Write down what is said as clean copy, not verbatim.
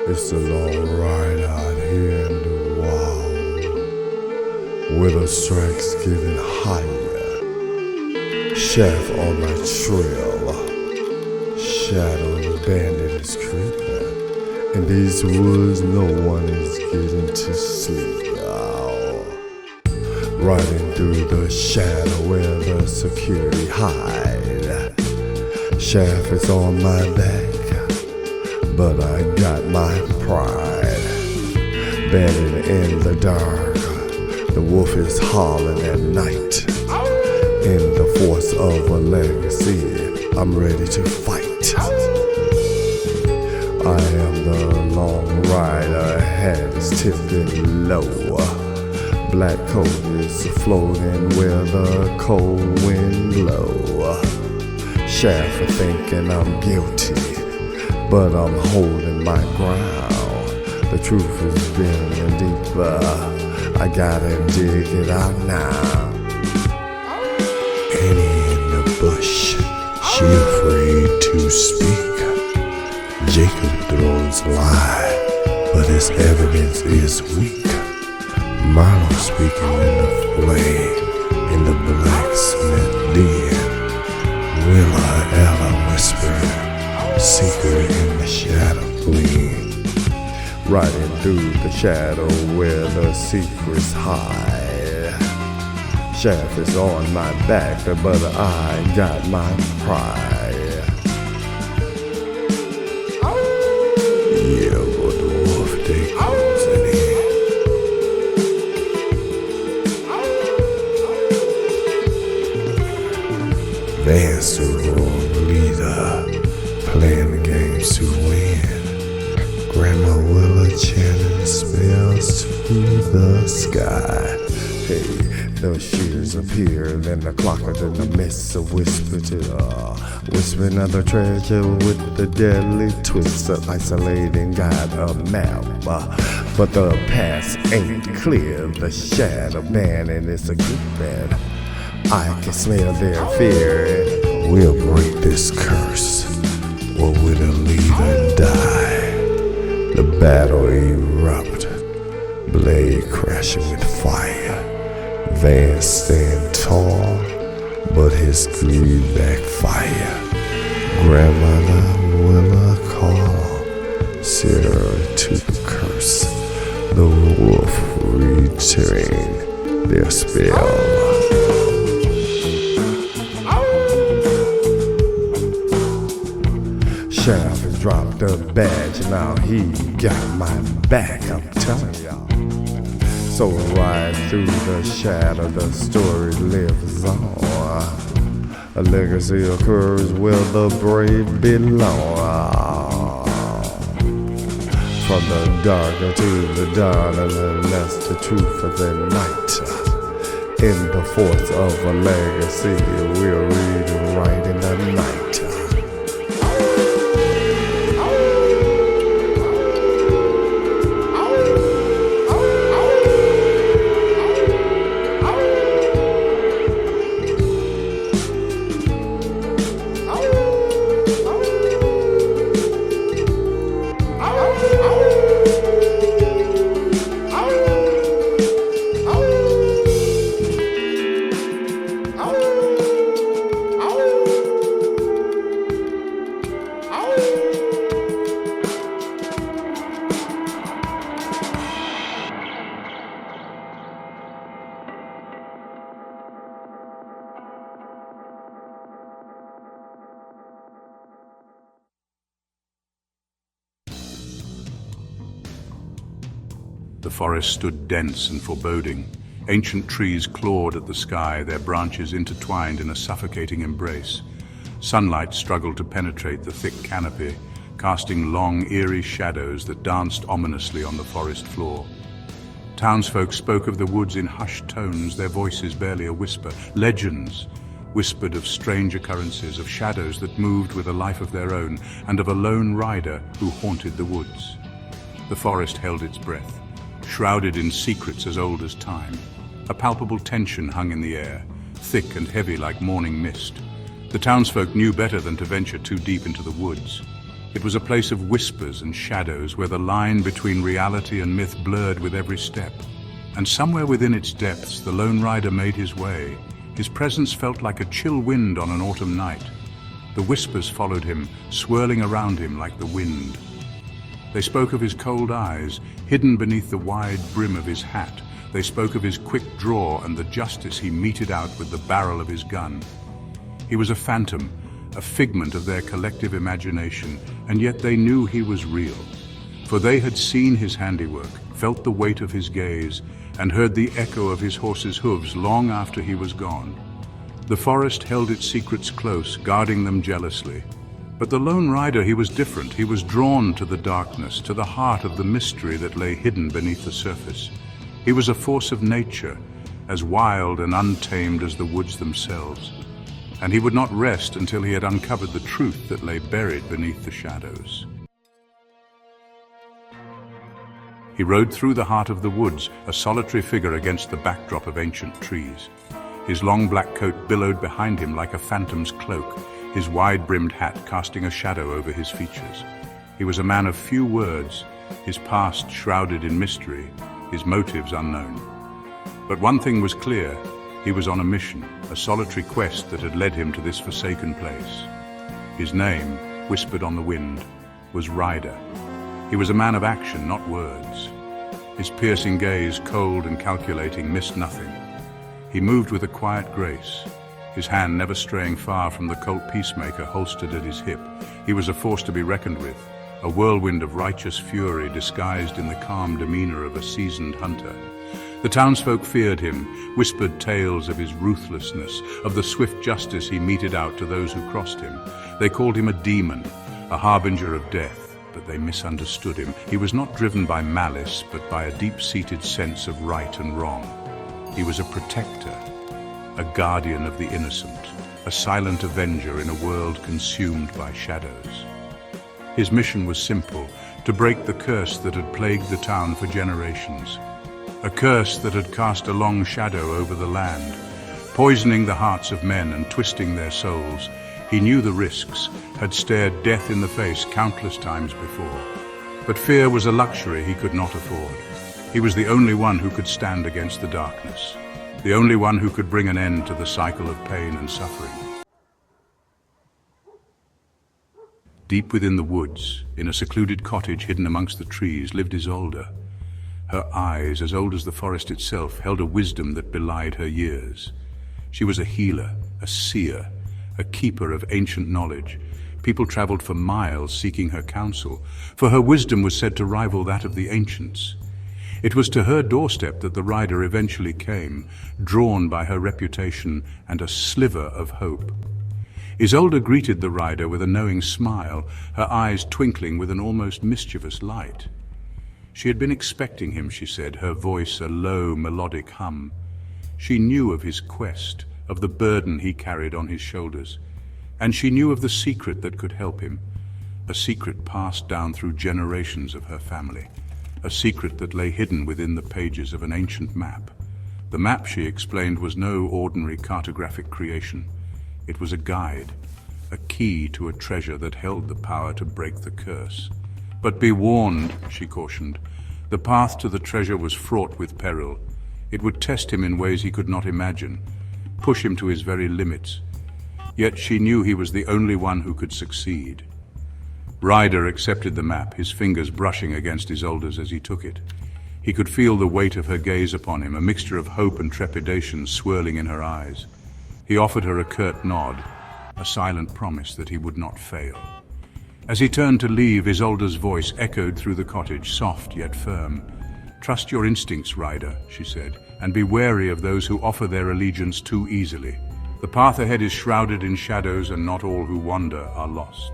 It's a long ride out here in the wild, with the strikes getting higher. Shaft on my trail, shadow of the bandit is creeping. In these woods, no one is getting to sleep. Riding through the shadow where the security hide. Shaft is on my back, but I got my pride. Bandit in the dark, the wolf is howling at night. In the force of a legacy, I'm ready to fight. I am the long rider, head is tipping low. Black coat is floating where the cold wind blow. Shaft for thinking I'm guilty, but I'm holding my ground. The truth is bigger, deeper, I gotta dig it out now. Annie in the bush, she afraid to speak. Jacob throws lie, but his evidence is weak. Marlowe speaking in the flame, in the blacksmith den. Willa Ella whispering, secret in the shadow gleam. Riding through the shadow where the secrets hide. Shaft is on my back, but I got my pride. Yeah, but the wolf they closing in. Vance the road leader, playing the games to win. Grandma Willa chanting spells to the sky. Hey, those shooters appear, then the clock within the mist of whisper to whispering of the treasure with the deadly twist of isolating got a map, but the path ain't clear. The shadow band and it's a good band. I can smell their fear. We'll break this curse, or will the leader die? The battle erupt, blade crashing with fire. Vance stand tall, but his greed backfire. Grandmother Willa call Sarah to curse. The wolf return their spell. Shaft has dropped the badge, now he got my back, I'm telling y'all. So ride through the shadow, the story lives on. A legacy occurs where the brave belong. From the darker to the dawn, and that's the truth of the night. In the force of a legacy, we'll read and write in the night. The forest stood dense and foreboding. Ancient trees clawed at the sky, their branches intertwined in a suffocating embrace. Sunlight struggled to penetrate the thick canopy, casting long, eerie shadows that danced ominously on the forest floor. Townsfolk spoke of the woods in hushed tones, their voices barely a whisper. Legends whispered of strange occurrences, of shadows that moved with a life of their own, and of a lone rider who haunted the woods. The forest held its breath, shrouded in secrets as old as time. A palpable tension hung in the air, thick and heavy like morning mist. The townsfolk knew better than to venture too deep into the woods. It was a place of whispers and shadows where the line between reality and myth blurred with every step. And somewhere within its depths, the lone rider made his way. His presence felt like a chill wind on an autumn night. The whispers followed him, swirling around him like the wind. They spoke of his cold eyes, hidden beneath the wide brim of his hat. They spoke of his quick draw and the justice he meted out with the barrel of his gun. He was a phantom, a figment of their collective imagination, and yet they knew he was real. For they had seen his handiwork, felt the weight of his gaze, and heard the echo of his horse's hooves long after he was gone. The forest held its secrets close, guarding them jealously. But the lone rider, he was different. He was drawn to the darkness, to the heart of the mystery that lay hidden beneath the surface. He was a force of nature, as wild and untamed as the woods themselves. And he would not rest until he had uncovered the truth that lay buried beneath the shadows. He rode through the heart of the woods, a solitary figure against the backdrop of ancient trees. His long black coat billowed behind him like a phantom's cloak, his wide-brimmed hat casting a shadow over his features. He was a man of few words, his past shrouded in mystery, his motives unknown. But one thing was clear: he was on a mission, a solitary quest that had led him to this forsaken place. His name, whispered on the wind, was Rider. He was a man of action, not words. His piercing gaze, cold and calculating, missed nothing. He moved with a quiet grace, his hand never straying far from the Colt peacemaker holstered at his hip. He was a force to be reckoned with, a whirlwind of righteous fury disguised in the calm demeanor of a seasoned hunter. The townsfolk feared him, whispered tales of his ruthlessness, of the swift justice he meted out to those who crossed him. They called him a demon, a harbinger of death, but they misunderstood him. He was not driven by malice, but by a deep-seated sense of right and wrong. He was a protector, a guardian of the innocent, a silent avenger in a world consumed by shadows. His mission was simple: to break the curse that had plagued the town for generations. A curse that had cast a long shadow over the land, poisoning the hearts of men and twisting their souls. He knew the risks, had stared death in the face countless times before. But fear was a luxury he could not afford. He was the only one who could stand against the darkness, the only one who could bring an end to the cycle of pain and suffering. Deep within the woods, in a secluded cottage hidden amongst the trees, lived Isolde. Her eyes, as old as the forest itself, held a wisdom that belied her years. She was a healer, a seer, a keeper of ancient knowledge. People traveled for miles seeking her counsel, for her wisdom was said to rival that of the ancients. It was to her doorstep that the rider eventually came, drawn by her reputation and a sliver of hope. Isolde greeted the rider with a knowing smile, her eyes twinkling with an almost mischievous light. She had been expecting him, she said, her voice a low, melodic hum. She knew of his quest, of the burden he carried on his shoulders, and she knew of the secret that could help him, a secret passed down through generations of her family, a secret that lay hidden within the pages of an ancient map. The map, she explained, was no ordinary cartographic creation. It was a guide, a key to a treasure that held the power to break the curse. But be warned, she cautioned, the path to the treasure was fraught with peril. It would test him in ways he could not imagine, push him to his very limits. Yet she knew he was the only one who could succeed. Ryder accepted the map, his fingers brushing against Isolde's as he took it. He could feel the weight of her gaze upon him, a mixture of hope and trepidation swirling in her eyes. He offered her a curt nod, a silent promise that he would not fail. As he turned to leave, Isolde's voice echoed through the cottage, soft yet firm. "Trust your instincts, Ryder," she said, "and be wary of those who offer their allegiance too easily. The path ahead is shrouded in shadows, and not all who wander are lost."